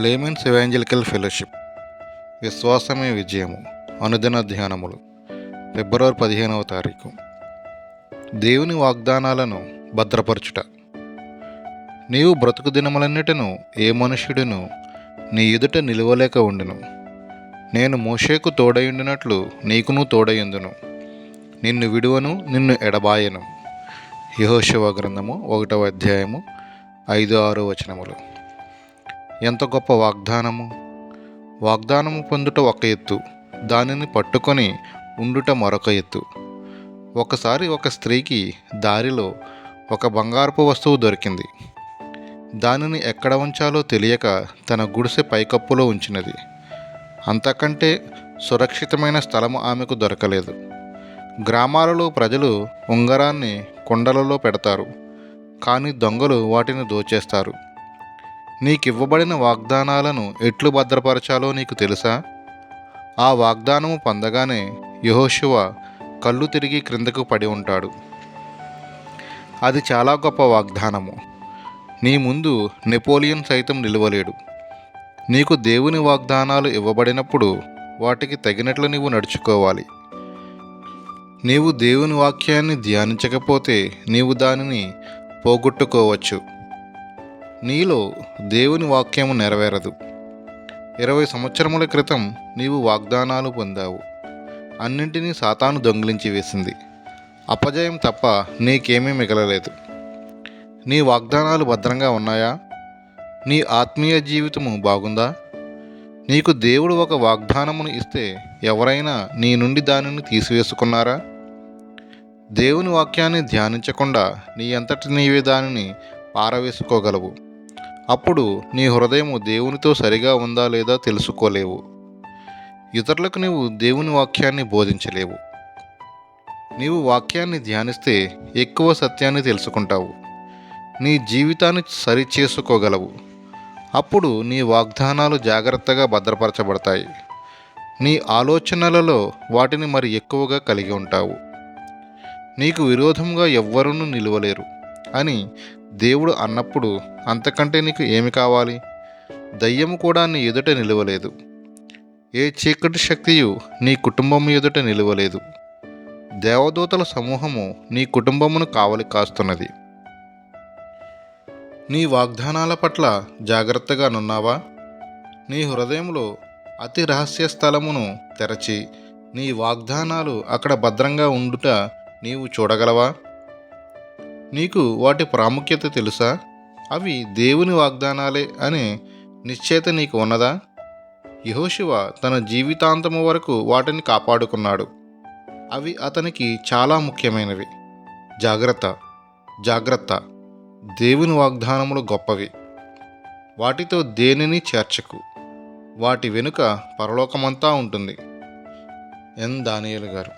Layman's evangelical fellowship విశ్వాసమే విజయము అనుదిన ధ్యానములు ఫిబ్రవరి 15వ తారీఖు. దేవుని వాగ్దానాలను భద్రపరచుట. నీవు బ్రతుకు దినములన్నిటిను ఏ మనుష్యుడును నీ ఎదుట నిలువలేక ఉండును. నేను మోషేకు తోడయుండినట్లు నీకును తోడయుందును. నిన్ను విడువను, నిన్ను ఎడబాయను. యెహోషువ గ్రంథము 1వ అధ్యాయము 5-6 వచనములు. ఎంత గొప్ప వాగ్దానము! వాగ్దానము పొందుట ఒక ఎత్తు, దానిని పట్టుకొని ఉండుట మరొక ఎత్తు. ఒకసారి ఒక స్త్రీకి దారిలో ఒక బంగారపు వస్తువు దొరికింది. దానిని ఎక్కడ ఉంచాలో తెలియక తన గుడిసె పైకప్పులో ఉంచినది. అంతకంటే సురక్షితమైన స్థలము ఆమెకు దొరకలేదు. గ్రామాలలో ప్రజలు ఉంగరాన్ని కొండలలో పెడతారు, కానీ దొంగలు వాటిని దోచేస్తారు. నీకివ్వబడిన వాగ్దానాలను ఎట్లు భద్రపరచాలో నీకు తెలుసా? ఆ వాగ్దానము పొందగానే యెహోషువ కళ్ళు తిరిగి క్రిందకు పడి ఉంటాడు. అది చాలా గొప్ప వాగ్దానము. నీ ముందు నెపోలియన్ సైతం నిలవలేడు. నీకు దేవుని వాగ్దానాలు ఇవ్వబడినప్పుడు వాటికి తగినట్లు నీవు నడుచుకోవాలి. నీవు దేవుని వాక్యాన్ని ధ్యానించకపోతే నీవు దానిని పోగొట్టుకోవచ్చు. నీలో దేవుని వాక్యము నెరవేరదు. 20 సంవత్సరముల క్రితం నీవు వాగ్దానాలు పొందావు. అన్నింటినీ సాతాను దొంగిలించి వేసింది. అపజయం తప్ప నీకేమీ మిగలలేదు. నీ వాగ్దానాలు భద్రంగా ఉన్నాయా? నీ ఆత్మీయ జీవితము బాగుందా? నీకు దేవుడు ఒక వాగ్దానమును ఇస్తే ఎవరైనా నీ నుండి దానిని తీసివేసుకున్నారా? దేవుని వాక్యాన్ని ధ్యానించకుండా నీ అంతటి నీవే దానిని పారవేసుకోగలవు. అప్పుడు నీ హృదయము దేవునితో సరిగా ఉందా లేదా తెలుసుకోలేవు. ఇతరులకు నీవు దేవుని వాక్యాన్ని బోధించలేవు. నీవు వాక్యాన్ని ధ్యానిస్తే ఎక్కువ సత్యాన్ని తెలుసుకుంటావు. నీ జీవితాన్ని సరిచేసుకోగలవు. అప్పుడు నీ వాగ్దానాలు జాగ్రత్తగా భద్రపరచబడతాయి. నీ ఆలోచనలలో వాటిని మరి ఎక్కువగా కలిగి ఉంటావు. నీకు విరోధంగా ఎవ్వరూ నిలవలేరు అని దేవుడు అన్నప్పుడు అంతకంటే నీకు ఏమి కావాలి? దయ్యము కూడా నీ ఎదుట నిలవలేదు. ఏ చీకటి శక్తియు నీ కుటుంబం ఎదుట నిలవలేదు. దేవదూతల సమూహము నీ కుటుంబమును కావలి కాస్తున్నది. నీ వాగ్దానాల పట్ల జాగ్రత్తగా నున్నావా? నీ హృదయంలో అతి రహస్య స్థలమును తెరచి నీ వాగ్దానాలు అక్కడ భద్రంగా ఉండుట నీవు చూడగలవా? నీకు వాటి ప్రాముఖ్యత తెలుసా? అవి దేవుని వాగ్దానాలే అనే నిశ్చయత నీకు ఉన్నదా? యెహోషువ తన జీవితాంతము వరకు వాటిని కాపాడుకున్నాడు. అవి అతనికి చాలా ముఖ్యమైనవి. జాగ్రత్త, జాగ్రత్త! దేవుని వాగ్దానములు గొప్పవి. వాటితో దేనిని చేర్చకు. వాటి వెనుక పరలోకమంతా ఉంటుంది. ఎన్ దానియేలు గారు.